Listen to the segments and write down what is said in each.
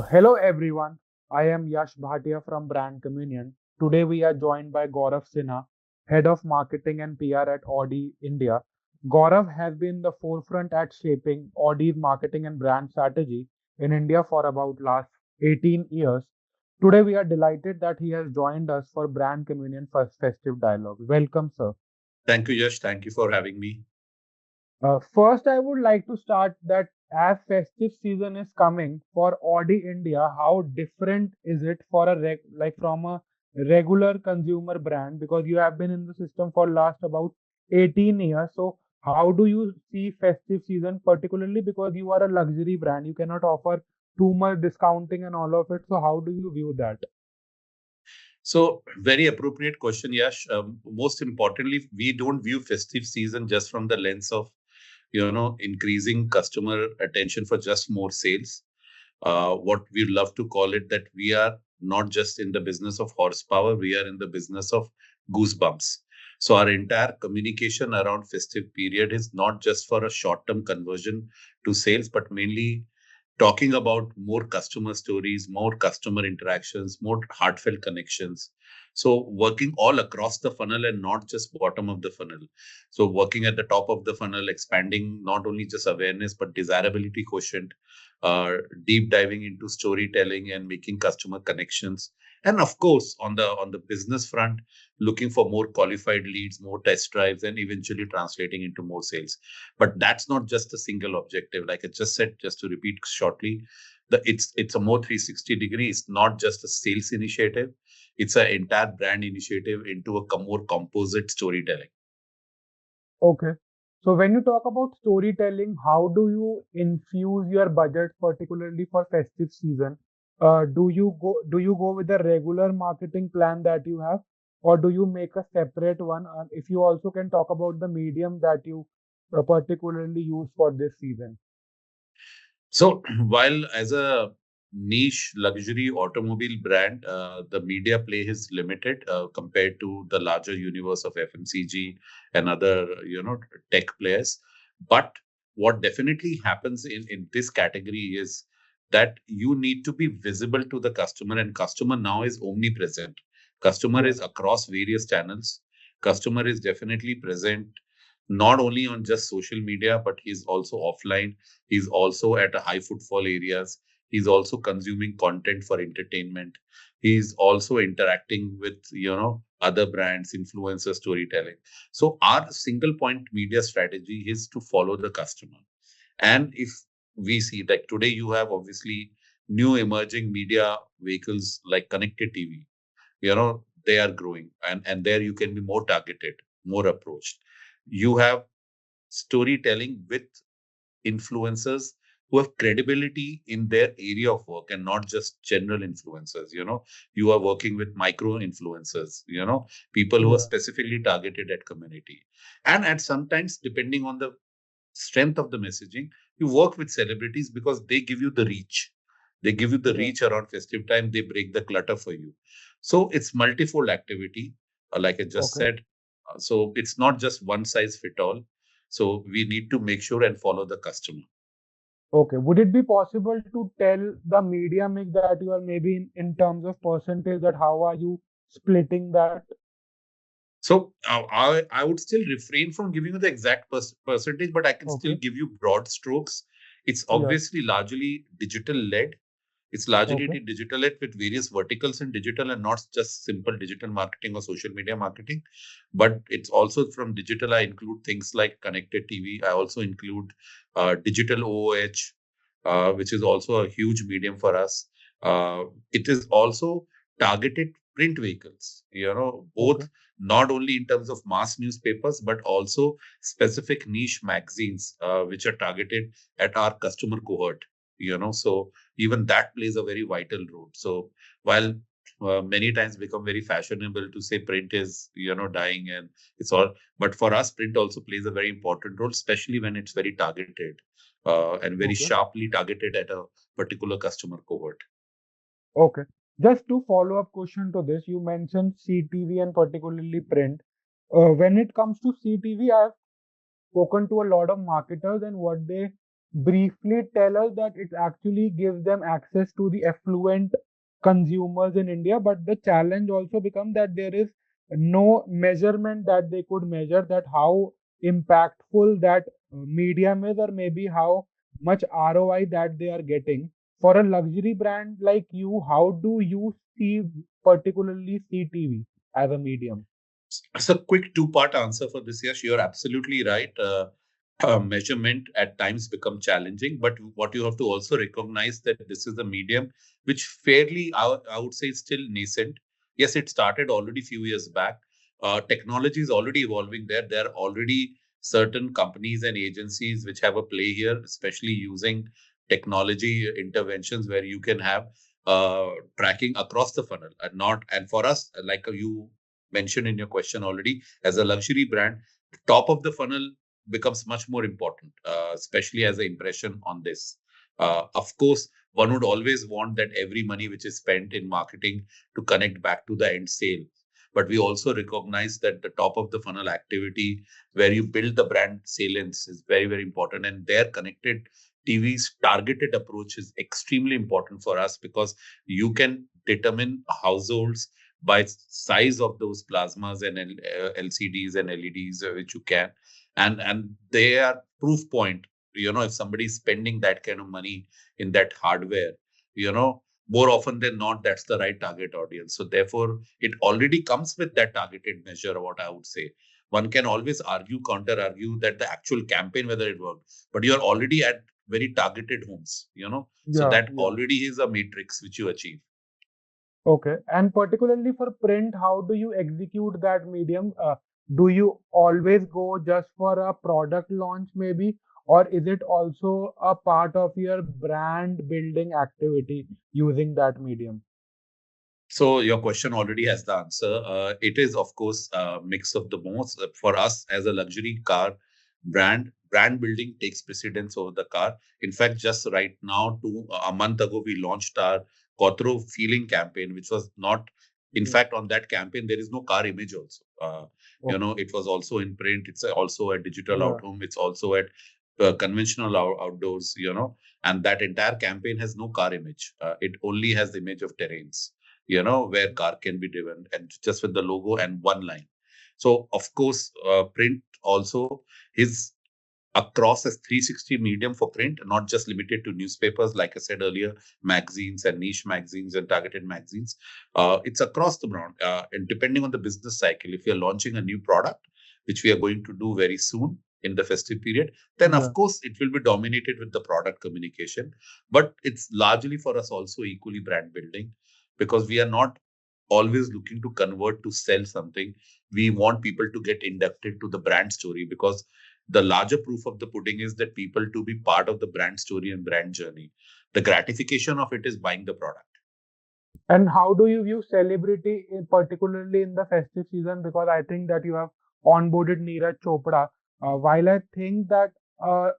Hello everyone, I am Yash Bhatia from BrandCommunion. Today we are joined by Gaurav Sinha, Head of Marketing and PR at Audi India. Gaurav has been the forefront at shaping Audi's marketing and brand strategy in India for about last 18 years. Today we are delighted that he has joined us for BrandCommunion first festive dialogue. Welcome, sir. Thank you, Yash. Thank you for having me. First, I would like to start that as festive season is coming for Audi India, how different is it for like from a regular consumer brand? Because you have been in the system for last about 18 years. So how do you see festive season, particularly because you are a luxury brand? You cannot offer too much discounting and all of it. So how do you view that? So, very appropriate question, Yash. Most importantly, we don't view festive season just from the lens of, increasing customer attention for just more sales. What we love to call it that we are not just in the business of horsepower, we are in the business of goosebumps. So our entire communication around festive period is not just for a short-term conversion to sales, but mainly talking about more customer stories, more customer interactions, more heartfelt connections. So working all across the funnel and not just bottom of the funnel. So working at the top of the funnel, expanding not only just awareness but desirability quotient, uh, deep diving into storytelling and making customer connections. And of course, on the business front, looking for more qualified leads, more test drives, and eventually translating into more sales. But that's not just a single objective. Like I just said, just to repeat shortly, it's a more 360 degree. It's not just a sales initiative. It's an entire brand initiative into a more composite storytelling. Okay. So when you talk about storytelling, how do you infuse your budget, particularly for festive season? Do you go with the regular marketing plan that you have, or do you make a separate one? And if you also can talk about the medium that you particularly use for this season. So while as a niche luxury automobile brand, the media play is limited compared to the larger universe of FMCG and other tech players. But what definitely happens in this category is that you need to be visible to the customer, and customer now is omnipresent. Customer Yeah. is across various channels. Customer is definitely present not only on just social media, but he's also offline. He's also at a high footfall areas. He's also consuming content for entertainment. He's also interacting with other brands, influencer storytelling. So our single point media strategy is to follow the customer. And if we see that today you have obviously new emerging media vehicles like connected TV, they are growing, and there you can be more targeted, more approached. You have storytelling with influencers who have credibility in their area of work and not just general influencers. You are working with micro influencers, people who are Yeah. specifically targeted at community. And at sometimes, depending on the strength of the messaging, you work with celebrities because they give you the reach. They give you the Yeah. reach around festive time. They break the clutter for you. So it's multifold activity, like I just Okay. said. So it's not just one size fit all. So we need to make sure and follow the customer. Okay. Would it be possible to tell the media mix that you are maybe in terms of percentage, that how are you splitting that? So I would still refrain from giving you the exact percentage, but I can still Okay. give you broad strokes. It's Yeah. obviously largely digital led. It's largely Okay. digital led with various verticals in digital and not just simple digital marketing or social media marketing. But it's also from digital. I include things like connected TV. I also include digital OOH, which is also a huge medium for us. It is also targeted print vehicles, Okay. both not only in terms of mass newspapers, but also specific niche magazines, which are targeted at our customer cohort, so even that plays a very vital role. So while many times become very fashionable to say print is dying and it's all, but for us print also plays a very important role, especially when it's very targeted and very Okay. sharply targeted at a particular customer cohort. Okay. Just to follow up question to this, you mentioned CTV and particularly print. When it comes to CTV, I've spoken to a lot of marketers, and what they briefly tell us that it actually gives them access to the affluent consumers in India, but the challenge also becomes that there is no measurement that they could measure that how impactful that medium is, or maybe how much ROI that they are getting. For a luxury brand like you, how do you see particularly CTV as a medium? It's a quick two-part answer for this. Yes, you're absolutely right. Measurement at times become challenging, but what you have to also recognize that this is a medium which fairly, I would say, is still nascent. Yes, it started already few years back. Technology is already evolving there. There are already certain companies and agencies which have a play here, especially using technology interventions where you can have tracking across the funnel and not. And for us, like you mentioned in your question already, as a luxury brand, the top of the funnel becomes much more important, especially as an impression on this. Of course, one would always want that every money which is spent in marketing to connect back to the end sale. But we also recognize that the top of the funnel activity where you build the brand salience is very, very important. And their connected TV's targeted approach is extremely important for us because you can determine households by size of those plasmas and LCDs and LEDs, which you can, and they are proof point. If somebody is spending that kind of money in that hardware, more often than not, that's the right target audience. So therefore, it already comes with that targeted measure. What I would say, one can always argue, counter argue that the actual campaign whether it worked, but you're already at very targeted homes. So Yeah, that yeah. already is a matrix which you achieve. Okay. And particularly for print, how do you execute that medium? Do you always go just for a product launch, maybe? Or is it also a part of your brand building activity using that medium? So your question already has the answer. It is, of course, a mix of the most. For us as a luxury car brand building takes precedence over the car. In fact, just right now, a month ago, we launched our Quattro feeling campaign, which was not. In Yeah. fact, on that campaign, there is no car image also. Okay. It was also in print. It's also at digital out Yeah. home. It's also at conventional outdoors. And that entire campaign has no car image. It only has the image of terrains, where car can be driven, and just with the logo and one line. So of course, print also is across as 360 medium for print, not just limited to newspapers. Like I said earlier, magazines and niche magazines and targeted magazines. It's across the brand. And depending on the business cycle, if you're launching a new product, which we are going to do very soon in the festive period, then of Yeah. course it will be dominated with the product communication. But it's largely for us also equally brand building, because we are not always looking to convert to sell something. We want people to get inducted to the brand story, because the larger proof of the pudding is that people to be part of the brand story and brand journey. The gratification of it is buying the product. And how do you view celebrity, particularly in the festive season? Because I think that you have onboarded Neeraj Chopra. While I think that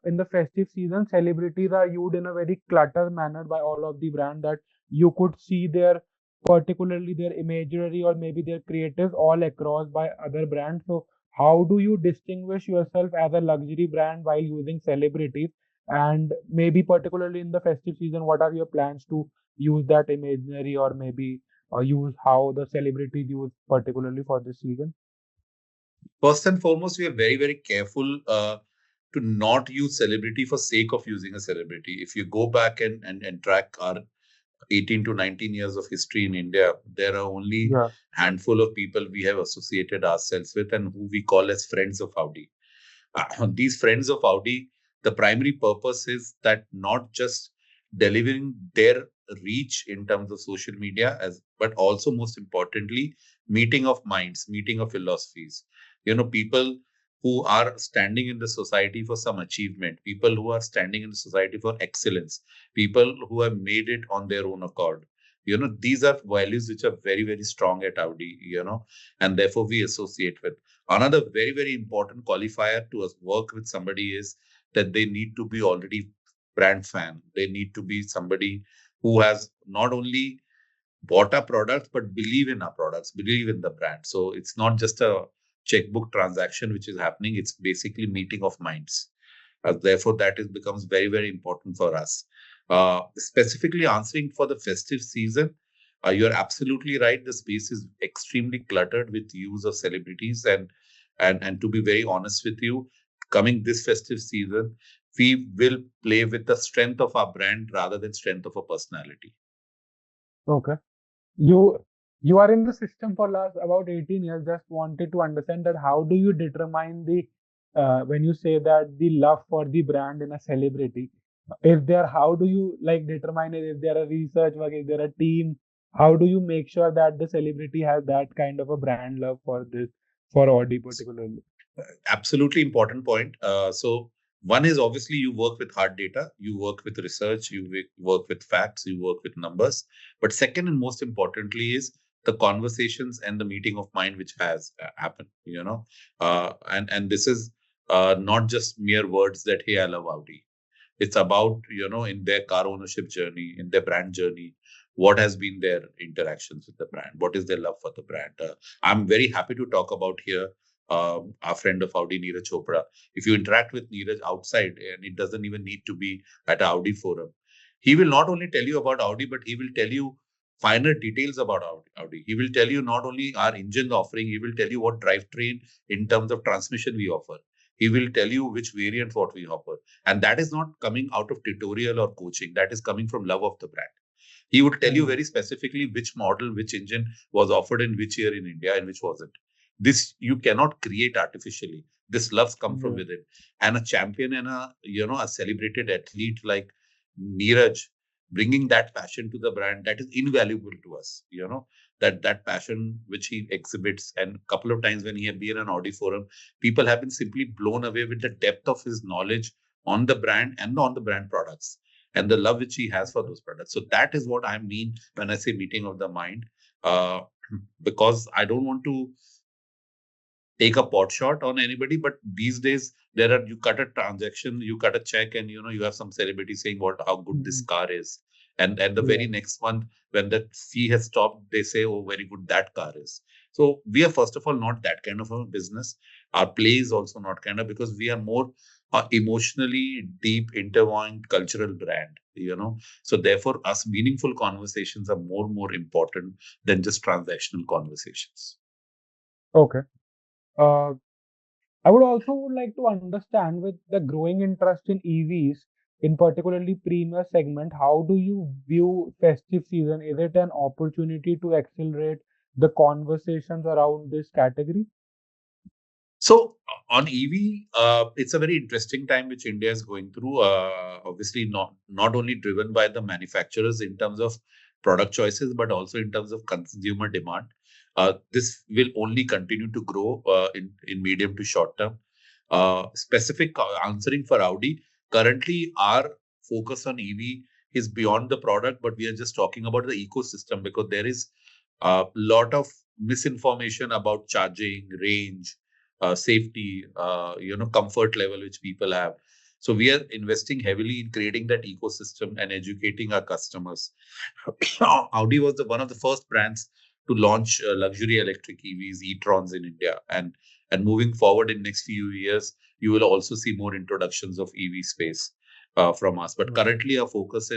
in the festive season, celebrities are used in a very cluttered manner by all of the brand, that you could see their, particularly their imagery or maybe their creatives all across by other brands. So how do you distinguish yourself as a luxury brand while using celebrities? And maybe particularly in the festive season, what are your plans to use that imaginary, or maybe use how the celebrities use particularly for this season? First and foremost, we are very, very careful to not use celebrity for sake of using a celebrity. If you go back and track our 18 to 19 years of history in India, there are only Yeah, handful of people we have associated ourselves with and who we call as friends of Audi. These friends of Audi, the primary purpose is that not just delivering their reach in terms of social media, but also most importantly, meeting of minds, meeting of philosophies. People who are standing in the society for some achievement, people who are standing in the society for excellence, people who have made it on their own accord. These are values which are very, very strong at Audi, and therefore we associate with. Another very, very important qualifier to us work with somebody is that they need to be already brand fan. They need to be somebody who has not only bought our products, but believe in our products, believe in the brand. So it's not just a checkbook transaction which is happening. It's basically meeting of minds. Therefore, that is becomes very, very important for us. Specifically answering for the festive season, you're absolutely right. The space is extremely cluttered with use of celebrities, and to be very honest with you, coming this festive season, we will play with the strength of our brand rather than strength of a personality. Okay. You you are in the system for last about 18 years. Just wanted to understand that how do you determine the when you say that the love for the brand in a celebrity? If there, how do you like determine it? If there are research work, if there a team, how do you make sure that the celebrity has that kind of a brand love for this for Audi particularly? Absolutely important point. So one is obviously you work with hard data, you work with research, you work with facts, you work with numbers. But second and most importantly is the conversations and the meeting of mind which has happened. And this is not just mere words that hey, I love Audi. It's about, in their car ownership journey, in their brand journey, what has been their interactions with the brand, what is their love for the brand. I'm very happy to talk about here our friend of Audi, Neeraj Chopra. If you interact with Neeraj outside, and it doesn't even need to be at an Audi forum, he will not only tell you about Audi, but he will tell you finer details about Audi. He will tell you not only our engine offering, he will tell you what drivetrain in terms of transmission we offer. He will tell you which variant what we offer. And that is not coming out of tutorial or coaching. That is coming from love of the brand. He would tell you Hmm. very specifically which model, which engine was offered in which year in India and which wasn't. This you cannot create artificially. This loves come from Yeah. within. And a champion and a celebrated athlete like Neeraj bringing that passion to the brand, that is invaluable to us. That passion which he exhibits, and a couple of times when he has been in an Audi forum, people have been simply blown away with the depth of his knowledge on the brand and on the brand products and the love which he has for those products. So that is what I mean when I say meeting of the mind. Uh, because I don't want to take a pot shot on anybody, but these days you cut a transaction, you cut a check, and you have some celebrity saying what how good this Mhm. car is, and the Yeah. very next month when that fee has stopped, they say, oh, very good that car is. So we are first of all not that kind of a business. Our play is also not kind of, because we are more emotionally deep intertwined cultural brand. So therefore us meaningful conversations are more important than just transactional conversations. Okay. Uh, I would also would like to understand with the growing interest in EVs, in particularly premier segment, how do you view festive season? Is it an opportunity to accelerate the conversations around this category? So on EV, it's a very interesting time which India is going through. Obviously, not only driven by the manufacturers in terms of product choices, but also in terms of consumer demand. This will only continue to grow in medium to short term. Specific answering for Audi, currently our focus on EV is beyond the product, but we are just talking about the ecosystem, because there is a lot of misinformation about charging, range, safety, comfort level which people have. So we are investing heavily in creating that ecosystem and educating our customers. Audi was one of the first brands to launch luxury electric EVs, e-trons in India, and moving forward in next few years, you will also see more introductions of EV space from us. But Okay. currently, our focus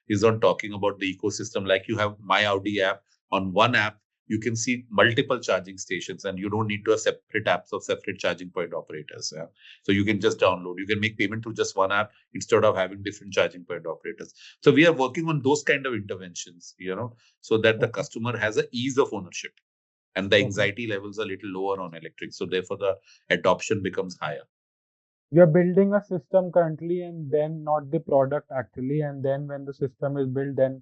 is on talking about the ecosystem. Like you have My Audi app. On one app, you can see multiple charging stations, and you don't need to have separate apps of separate charging point operators. Yeah? So you can just download. You can make payment through just one app instead of having different charging point operators. So we are working on those kind of interventions, so that the Okay. customer has a ease of ownership and the Okay. anxiety levels are a little lower on electric. So therefore, the adoption becomes higher. You're building a system currently and then not the product actually, and then when the system is built, then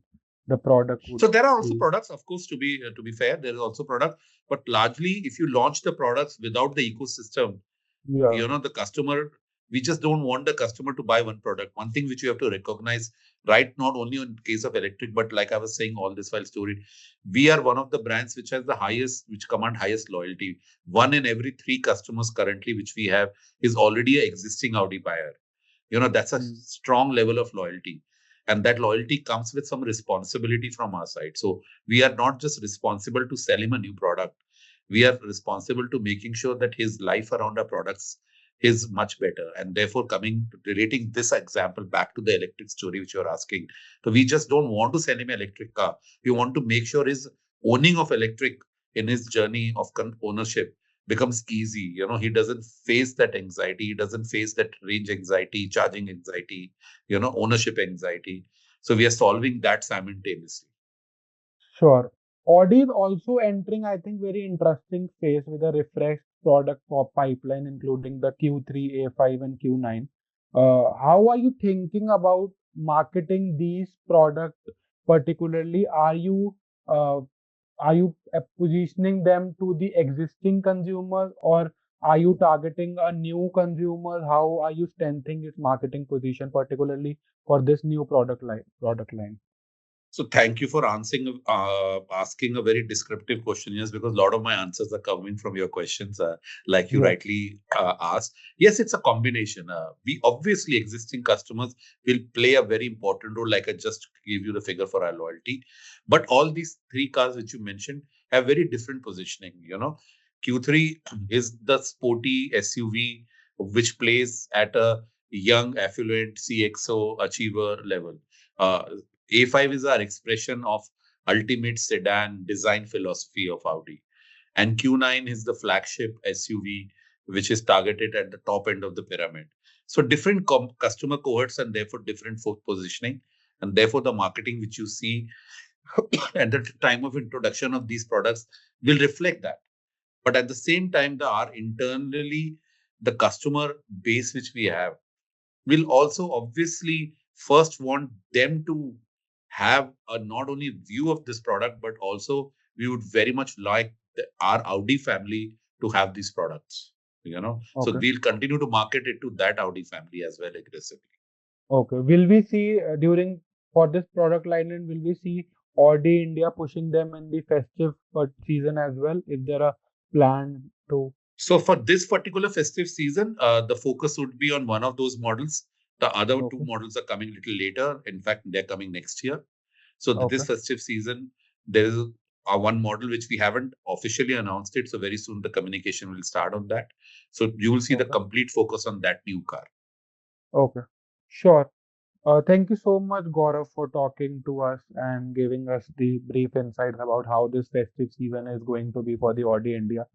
the product would So there are also be. products, of course, to be fair, there is also product, but largely, if you launch the products without the ecosystem, Yeah. the customer, we just don't want the customer to buy one product. One thing which you have to recognize, right, not only in case of electric, but like I was saying all this while story, we are one of the brands which has the highest, which command highest loyalty. One in every three customers currently which we have is already an existing Audi buyer. That's a Mm. strong level of loyalty, and that loyalty comes with some responsibility from our side. So we are not just responsible to sell him a new product, we are responsible to making sure that his life around our products is much better. And therefore, relating this example back to the electric story which you're asking, so we just don't want to sell him an electric car. We want to make sure his owning of electric in his journey of ownership becomes easy. He doesn't face that anxiety. He doesn't face that range anxiety, charging anxiety, ownership anxiety. So we are solving that simultaneously. Sure. Audi is also entering, I think, very interesting phase with a refreshed product for pipeline, including the Q3, A5, and Q9. How are you thinking about marketing these products particularly? Uh, are you positioning them to the existing consumers, or are you targeting a new consumer? How are you strengthening its marketing position, particularly for this new product line? So thank you for asking a very descriptive question, yes, because a lot of my answers are coming from your questions, like you Yeah. rightly asked. Yes, it's a combination. We obviously existing customers will play a very important role, like I just gave you the figure for our loyalty. But all these three cars which you mentioned have very different positioning. Q3 is the sporty SUV which plays at a young, affluent CXO achiever level. Uh, A5 is our expression of ultimate sedan design philosophy of Audi. And Q9 is the flagship SUV, which is targeted at the top end of the pyramid. So different customer cohorts and therefore different positioning. And therefore the marketing which you see at the time of introduction of these products will reflect that. But at the same time, our internally, the customer base which we have will also obviously first want them to have a not only view of this product, but also we would very much like our Audi family to have these products. So Okay. we'll continue to market it to that Audi family as well aggressively. Okay. Will we see during for this product line, and will we see Audi India pushing them in the festive season as well, if there are plans to? So for this particular festive season, the focus would be on one of those models. The other two Okay. models are coming a little later. In fact, they're coming next year. So this Okay. festive season, there is a one model which we haven't officially announced it. So very soon the communication will start on that. So you will see the Okay. complete focus on that new car. Okay. Sure. Thank you so much, Gaurav, for talking to us and giving us the brief insights about how this festive season is going to be for the Audi India.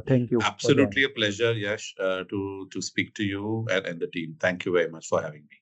Thank you for Absolutely joining. a pleasure, Yash, to speak to you and the team. Thank you very much for having me.